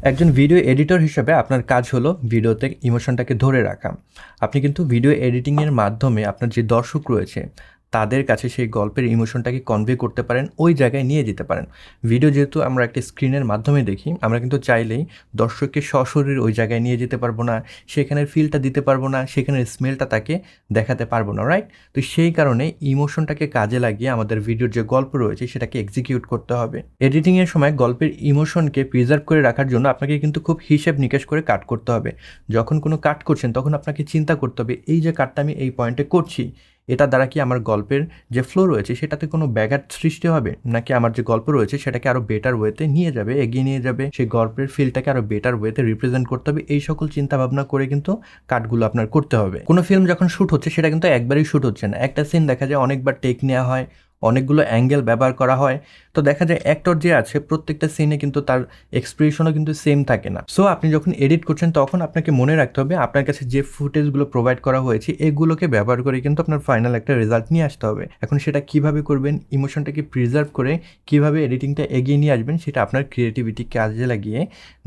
একজন video editor হিসেবে আপনার কাজ হলো ভিডিওতে ইমোশনটাকে ধরে রাখা। আপনি কিন্তু ভিডিও এডিটিংয়ের মাধ্যমে আপনার যে দর্শক রয়েছে তাদের কাছে সেই গল্পের ইমোশনটাকে কনভে করতে পারেন, ওই জায়গায় নিয়ে যেতে পারেন। ভিডিও যেহেতু আমরা একটা স্ক্রিনের মাধ্যমে দেখি, আমরা কিন্তু চাইলেই দর্শককে সশরীর ওই জায়গায় নিয়ে যেতে পারবো না, সেখানের ফিলটা দিতে পারবো না, সেখানের স্মেলটা তাকে দেখাতে পারবো না, রাইট? তো সেই কারণে ইমোশনটাকে কাজে লাগিয়ে আমাদের ভিডিওর যে গল্প রয়েছে সেটাকে এক্সিকিউট করতে হবে। এডিটিংয়ের সময় গল্পের ইমোশনকে প্রিজার্ভ করে রাখার জন্য আপনাকে কিন্তু খুব হিসেব নিকেশ করে কাট করতে হবে। যখন কোনো কাট করছেন তখন আপনাকে চিন্তা করতে হবে, এই যে কাটটা আমি এই পয়েন্টে করছি, এটা দ্বারা কি আমার গল্পের যে ফ্লো রয়েছে সেটাতে কোনো ব্যাঘাত সৃষ্টি হবে, নাকি আমার যে গল্প রয়েছে সেটাকে আরও বেটার ওয়েতে নিয়ে যাবে, এগিয়ে নিয়ে যাবে, সেই গল্পের ফিলটাকে আরও বেটার ওয়েতে রিপ্রেজেন্ট করতে হবে। এই সকল চিন্তা ভাবনা করে কিন্তু কাটগুলো আপনার করতে হবে। কোনো ফিল্ম যখন শ্যুট হচ্ছে সেটা কিন্তু একবারই শ্যুট হচ্ছে না, একটা সিন দেখা যায় অনেকবার টেক নেওয়া হয়, অনেকগুলো অ্যাঙ্গেল ব্যবহার করা হয়। তো দেখা যায় অ্যাক্টর যে আছে প্রত্যেকটা সিনে কিন্তু তার এক্সপ্রেশনও কিন্তু সেম থাকে না। সো আপনি যখন এডিট করছেন তখন আপনাকে মনে রাখতে হবে আপনার কাছে যে ফুটেজগুলো প্রোভাইড করা হয়েছে এগুলোকে ব্যবহার করে কিন্তু আপনার ফাইনাল একটা রেজাল্ট নিয়ে আসতে হবে। এখন সেটা কিভাবে করবেন, ইমোশনটাকে প্রিজার্ভ করে কিভাবে এডিটিংটা এগিয়ে নিয়ে আসবেন, সেটা আপনার ক্রিয়েটিভিটি কাজে লাগিয়ে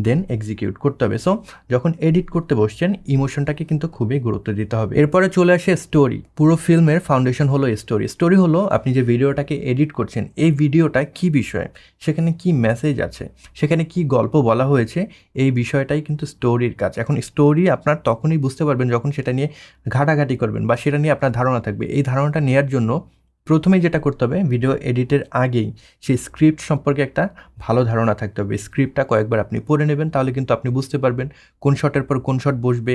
দেন এক্সিকিউট করতে হবে। সো যখন এডিট করতে বসছেন ইমোশনটাকে কিন্তু খুবই গুরুত্ব দিতে হবে। এরপরে চলে আসে স্টোরি। পুরো ফিল্মের ফাউন্ডেশন হলো স্টোরি। স্টোরি হলো আপনি যে ভিডিওটাকে এডিট করছেন এই ভিডিওটা কি বিষয়, সেখানে কি মেসেজ আছে, সেখানে কি গল্প বলা হয়েছে, এই বিষয়টাই কিন্তু স্টোরির কাজ। এখন স্টোরি আপনার তখনই বুঝতে পারবেন যখন সেটা নিয়ে ঘাটাঘাটি করবেন বা সেটা নিয়ে আপনার ধারণা থাকবে। এই ধারণাটা নেওয়ার জন্য প্রথমেই যেটা করতে হবে, ভিডিও এডিটের আগেই সেই স্ক্রিপ্ট সম্পর্কে একটা ভালো ধারণা থাকতে হবে। স্ক্রিপ্টটা কয়েকবার আপনি পড়ে নেবেন, তাহলে কিন্তু আপনি বুঝতে পারবেন কোন শটের পর কোন শট বসবে,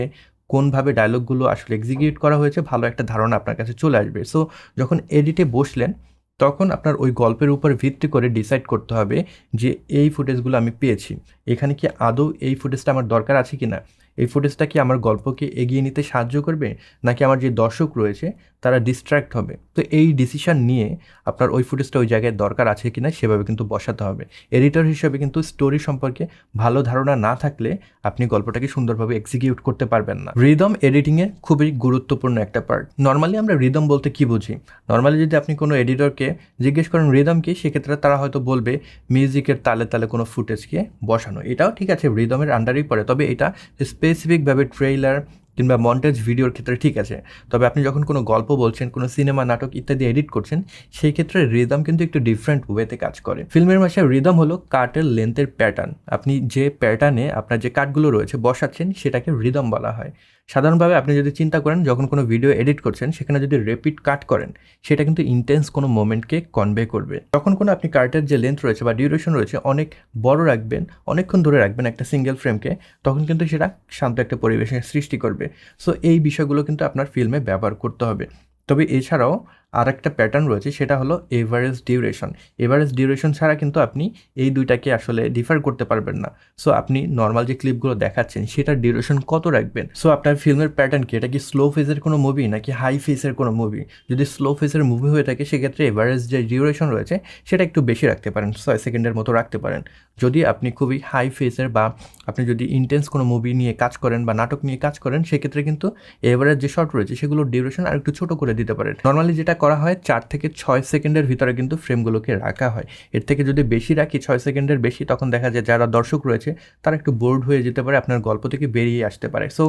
কোনভাবে ডায়লগগুলো আসলে এক্সিকিউট করা হয়েছে, ভালো একটা ধারণা আপনার কাছে চলে আসবে। সো যখন এডিটে বসলেন তখন আপনার ওই গল্পের উপর ভিত্তি করে ডিসাইড করতে হবে যে এই ফুটেজগুলো আমি পেয়েছি, এখানে কি আদৌ এই ফুটেজটা আমার দরকার আছে কি না, এই ফুটেজটা কি আমার গল্পকে এগিয়ে নিতে সাহায্য করবে, নাকি আমার যে দর্শক রয়েছে তারা ডিস্ট্র্যাক্ট হবে। তো এই ডিসিশন নিয়ে আপনার ওই ফুটেজটা ওই জায়গায় দরকার আছে কি না সেভাবে কিন্তু বসাতে হবে। এডিটর হিসেবে কিন্তু স্টোরি সম্পর্কে ভালো ধারণা না থাকলে আপনি গল্পটাকে সুন্দরভাবে এক্সিকিউট করতে পারবেন না। রিদম এডিটিংয়ে খুবই গুরুত্বপূর্ণ একটা পার্ট। নর্মালি আমরা রিদম বলতে কি বুঝি? নর্মালি যদি আপনি কোনো এডিটরকে জিজ্ঞেস করেন রিদম কি, সেক্ষেত্রে তারা হয়তো বলবে মিউজিকের তালে তালে কোনো ফুটেজকে বসানো। এটাও ঠিক আছে, রিদমের আন্ডারেই পড়ে, তবে এটা স্পেসিফিকভাবে ট্রেইলার কিংবা মন্টেজ ভিডিওর ক্ষেত্রে ঠিক আছে। তবে আপনি যখন কোনো গল্প বলছেন, কোনো সিনেমা, নাটক ইত্যাদি এডিট করছেন, সেই ক্ষেত্রে রিদম কিন্তু একটু ডিফারেন্ট ওয়েতে কাজ করে। ফিল্মের ভাষায় রিদম হলো কাটের লেন্থের প্যাটার্ন। আপনি যে প্যাটার্নে আপনার যে কাটগুলো রয়েছে বসাচ্ছেন সেটাকে রিদম বলা হয়। সাধারণভাবে আপনি যদি চিন্তা করেন যখন কোনো ভিডিও এডিট করছেন সেখানে যদি রিপিট কাট করেন সেটা কিন্তু ইন্টেন্স কোনো মোমেন্টকে কনভে করবে। যখন কোনো আপনি কাটের যে লেন্থ রয়েছে বা ডিউরেশন রয়েছে অনেক বড় রাখবেন, অনেকক্ষণ ধরে রাখবেন একটা সিঙ্গেল ফ্রেমকে, তখন কিন্তু সেটা শান্ত একটা পরিবেশের সৃষ্টি করবে। সো এই বিষয়গুলো কিন্তু আপনার ফিল্মে ব্যবহার করতে হবে। তবে এছাড়াও আর একটা প্যাটার্ন রয়েছে, সেটা হলো এভারেজ ডিউরেশন। এভারেজ ডিউরেশন ছাড়া কিন্তু আপনি এই দুইটাকে আসলে ডিফার করতে পারবেন না। সো আপনি নর্মাল যে ক্লিপগুলো দেখাচ্ছেন সেটার ডিউরেশন কত রাখবেন। সো আপনার ফিল্মের প্যাটার্ন কি, এটা কি স্লো ফেজের কোনো মুভি নাকি হাই ফেজের কোনো মুভি? যদি স্লো ফেজের মুভি হয়ে থাকে সেক্ষেত্রে এভারেজ যে ডিউরেশন রয়েছে সেটা একটু বেশি রাখতে পারেন, 6 সেকেন্ডের মতো রাখতে পারেন। যদি আপনি খুবই হাই ফেজের বা আপনি যদি ইন্টেন্স কোনো মুভি নিয়ে কাজ করেন বা নাটক নিয়ে কাজ করেন সেক্ষেত্রে কিন্তু এভারেজ যে শর্ট রয়েছে সেগুলোর ডিউরেশন আর একটু ছোটো করে দিতে পারেন। নর্মালি যেটা করা হয় 4 থেকে 6 সেকেন্ডের ভিতরে কিন্তু ফ্রেমগুলোকে রাখা হয়। এর থেকে যদি বেশি রাখি, 6 সেকেন্ডের বেশি, তখন দেখা যায় যারা দর্শক রয়েছে তারা একটু বোর্ড হয়ে যেতে পারে, আপনার গল্প থেকে বেরিয়ে আসতে পারে। সো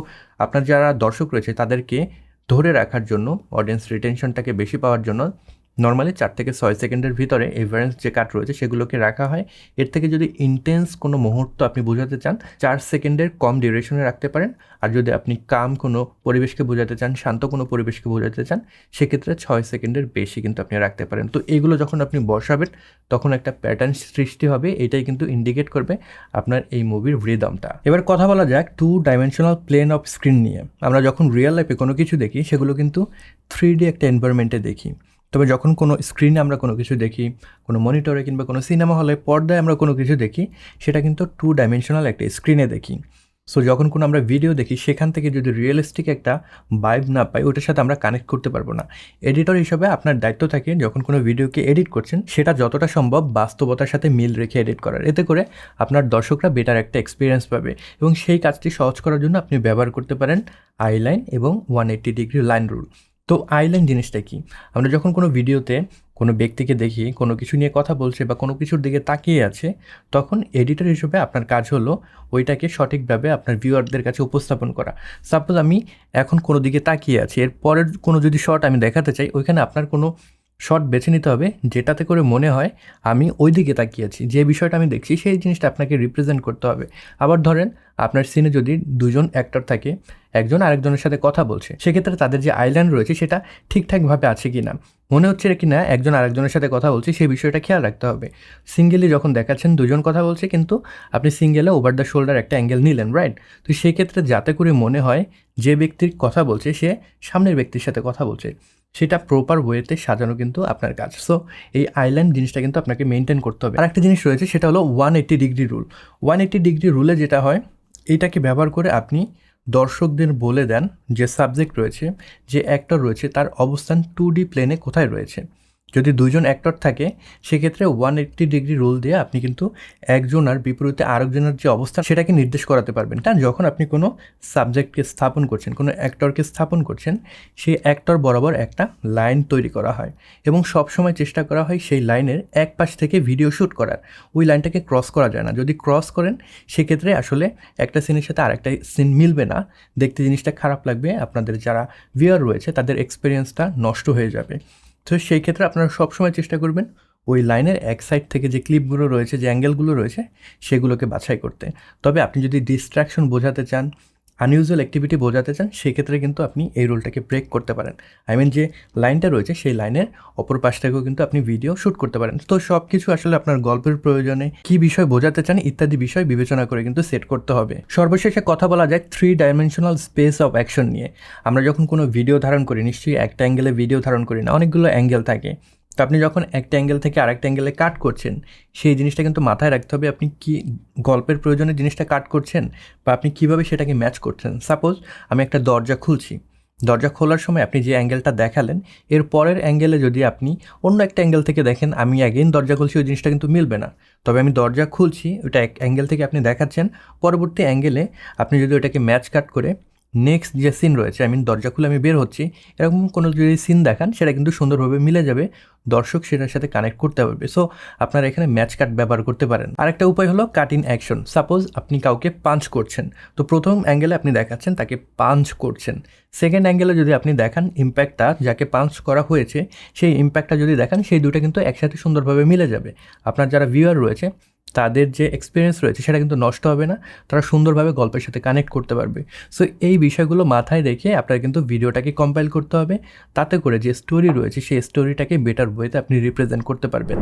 আপনার যারা দর্শক রয়েছে তাদেরকে ধরে রাখার জন্য, অডিয়েন্স রিটেনশনটাকে বেশি পাওয়ার জন্য নর্মালি 4 থেকে 6 সেকেন্ডের ভিতরে এভারেজ যে কাট রয়েছে সেগুলোকে রাখা হয়। এর থেকে যদি ইন্টেন্স কোনো মুহূর্ত আপনি বোঝাতে চান 4 সেকেন্ডের কম ডিউরেশনে রাখতে পারেন। আর যদি আপনি কাম কোনো পরিবেশকে বোঝাতে চান, শান্ত কোনো পরিবেশকে বোঝাতে চান, সেক্ষেত্রে 6 সেকেন্ডের বেশি কিন্তু আপনি রাখতে পারেন। তো এগুলো যখন আপনি বসাবেন তখন একটা প্যাটার্ন সৃষ্টি হবে, এটাই কিন্তু ইন্ডিকেট করবে আপনার এই মুভির রিদমটা। এবার কথা বলা যাক 2 ডাইমেনশনাল প্লেন অফ স্ক্রিন নিয়ে। আমরা যখন রিয়েল লাইফে কোনো কিছু দেখি সেগুলো কিন্তু 3D একটা এনভায়রনমেন্টে দেখি। তবে যখন কোনো স্ক্রিনে আমরা কোনো কিছু দেখি, কোনো মনিটরে কিংবা কোনো সিনেমা হলে পর্দায় আমরা কোনো কিছু দেখি, সেটা কিন্তু 2 ডাইমেনশনাল একটা স্ক্রিনে দেখি। সো যখন কোনো আমরা ভিডিও দেখি সেখান থেকে যদি রিয়েলিস্টিক একটা ভাইব না পাই, ওটার সাথে আমরা কানেক্ট করতে পারবো না। এডিটর হিসাবে আপনার দায়িত্ব থাকে যখন কোনো ভিডিওকে এডিট করছেন সেটা যতটা সম্ভব বাস্তবতার সাথে মিল রেখে এডিট করার। এতে করে আপনার দর্শকরা বেটার একটা এক্সপিরিয়েন্স পাবে এবং সেই কাজটি সহজ করার জন্য আপনি ব্যবহার করতে পারেন আইলাইন এবং 180 ডিগ্রি লাইন রুল। তো আইল্যান্ড জিনিসটা কি? আমরা যখন কোনো ভিডিওতে কোনো ব্যক্তিকে দেখি কোনো কিছু নিয়ে কথা বলছে বা কোনো কিছুর দিকে তাকিয়ে আছে, তখন এডিটর হিসেবে আপনার কাজ হলো ওইটাকে সঠিকভাবে আপনার ভিউয়ারদের কাছে উপস্থাপন করা। সাপোজ আমি এখন কোনো দিকে তাকিয়ে আছি, এর পরের কোনো যদি শট আমি দেখাতে চাই, ওইখানে আপনার কোনো শট বেছে নিতে হবে যেটাতে করে মনে হয় আমি ওই দিকে তাকিয়ে আছি, যে বিষয়টা আমি দেখছি সেই জিনিসটা আপনাকে রিপ্রেজেন্ট করতে হবে। আবার ধরেন আপনার সিনে যদি দুজন অ্যাক্টর থাকে, একজন আরেকজনের সাথে কথা বলছে, সেক্ষেত্রে তাদের যে আইল্যান্ড রয়েছে সেটা ঠিকঠাকভাবে আছে কি না, মনে হচ্ছে কি না একজন আরেকজনের সাথে কথা বলছে, সেই বিষয়টা খেয়াল রাখতে হবে। সিঙ্গেলি যখন দেখাচ্ছেন দুজন কথা বলছে, কিন্তু আপনি সিঙ্গেলে ওভার দ্য শোল্ডার একটা অ্যাঙ্গেল নিলেন, রাইট? তো সেই ক্ষেত্রে যাতে করে মনে হয় যে ব্যক্তির কথা বলছে সে সামনের ব্যক্তির সাথে কথা বলছে, সেটা প্রপার ওয়েতে সাজানো কিন্তু আপনার কাজ। সো এই আইল্যান্ড জিনিসটা কিন্তু আপনাকে মেনটেন করতে হবে। আর একটা জিনিস রয়েছে, সেটা হলো 180 ডিগ্রি রুল। 180 ডিগ্রি রুলে যেটা হয়, এইটাকে ব্যবহার করে আপনি দর্শকদের বলে দেন যে সাবজেক্ট রয়েছে, যে অ্যাক্টর রয়েছে, তার অবস্থান 2D প্লেনে কোথায় রয়েছে। যদি দুইজন অ্যাক্টর থাকে, সেক্ষেত্রে 180 ডিগ্রি রুল দিয়ে আপনি কিন্তু একজনের বিপরীতে আরেকজনের যে অবস্থান সেটাকে নির্দেশ করাতে পারবেন। কারণ যখন আপনি কোনো সাবজেক্টকে স্থাপন করছেন, কোনো অ্যাক্টরকে স্থাপন করছেন, সেই অ্যাক্টর বরাবর একটা লাইন তৈরি করা হয় এবং সবসময় চেষ্টা করা হয় সেই লাইনের এক পাশ থেকে ভিডিও শ্যুট করার। ওই লাইনটাকে ক্রস করা যায় না। যদি ক্রস করেন, সেক্ষেত্রে আসলে একটা সিনের সাথে আরেকটা সিন মিলবে না, দেখতে জিনিসটা খারাপ লাগবে, আপনাদের যারা ভিউয়ার রয়েছে তাদের এক্সপিরিয়েন্সটা নষ্ট হয়ে যাবে। তো সেই ক্ষেত্রে আপনারা সবসময় চেষ্টা করবেন ওই লাইনের এক সাইড থেকে যে ক্লিপগুলো রয়েছে, যে অ্যাঙ্গেলগুলো রয়েছে, সেগুলোকে বাছাই করতে। তবে আপনি যদি ডিস্ট্র্যাকশন বোঝাতে চান, আনইউজুয়াল অ্যাক্টিভিটি বোঝাতে চান, সেক্ষেত্রে কিন্তু আপনি এই রুলটাকে ব্রেক করতে পারেন। যে লাইনটা রয়েছে সেই লাইনের অপর পাশ থেকেও কিন্তু আপনি ভিডিও শ্যুট করতে পারেন। তো সব কিছু আসলে আপনার গল্পের প্রয়োজনে কী বিষয় বোঝাতে চান ইত্যাদি বিষয় বিবেচনা করে কিন্তু সেট করতে হবে। সর্বশেষে কথা বলা যায় 3 ডাইমেনশনাল স্পেস অফ অ্যাকশন নিয়ে। আমরা যখন কোনো ভিডিও ধারণ করি, নিশ্চয়ই একটা অ্যাঙ্গেলে ভিডিও ধারণ করি না, অনেকগুলো অ্যাঙ্গেল থাকে। তো আপনি যখন একটা অ্যাঙ্গেল থেকে আরেকটা অ্যাঙ্গেলে কাট করছেন, সেই জিনিসটা কিন্তু মাথায় রাখতে হবে আপনি কি গল্পের প্রয়োজনে জিনিসটা কাট করছেন বা আপনি কীভাবে সেটাকে ম্যাচ করছেন। সাপোজ আমি একটা দরজা খুলছি, দরজা খোলার সময় আপনি যে অ্যাঙ্গেলটা দেখালেন, এর পরের অ্যাঙ্গেলে যদি আপনি অন্য একটা অ্যাঙ্গেল থেকে দেখেন, আমি অ্যাগেইন দরজা খুলছি, ওই জিনিসটা কিন্তু মিলবে না। তবে আমি দরজা খুলছি, ওইটা এক অ্যাঙ্গেল থেকে আপনি দেখাচ্ছেন, পরবর্তী অ্যাঙ্গেলে আপনি যদি ওটাকে ম্যাচ কাট করে নেক্সট যে সিন রয়েছে, দরজা খুলে আমি বের হচ্ছি, এরকম কোনো যদি সিন দেখান, সেটা কিন্তু সুন্দরভাবে মিলে যাবে, দর্শক সেটার সাথে কানেক্ট করতে পারবে। সো আপনারা এখানে ম্যাচ কাট ব্যবহার করতে পারেন। আরেকটা উপায় হলো কাট ইন অ্যাকশন। সাপোজ আপনি কাউকে পাঞ্চ করছেন, তো প্রথম অ্যাঙ্গেলে আপনি দেখাচ্ছেন তাকে পাঞ্চ করছেন, সেকেন্ড অ্যাঙ্গেলে যদি আপনি দেখান ইম্প্যাক্টটা, যাকে পাঞ্চ করা হয়েছে সেই ইম্প্যাক্টটা যদি দেখান, সেই দুটো কিন্তু একসাথে সুন্দরভাবে মিলে যাবে। আপনার যারা ভিউয়ার রয়েছে তাদের যে এক্সপিরিয়েন্স রয়েছে সেটা কিন্তু নষ্ট হবে না, তারা সুন্দরভাবে গল্পের সাথে কানেক্ট করতে পারবে। সো এই বিষয়গুলো মাথায় রেখে আপনার কিন্তু ভিডিওটাকে কম্পাইল করতে হবে, তাতে করে যে স্টোরি রয়েছে সেই স্টোরিটাকে বেটার ওয়েতে আপনি রিপ্রেজেন্ট করতে পারবেন।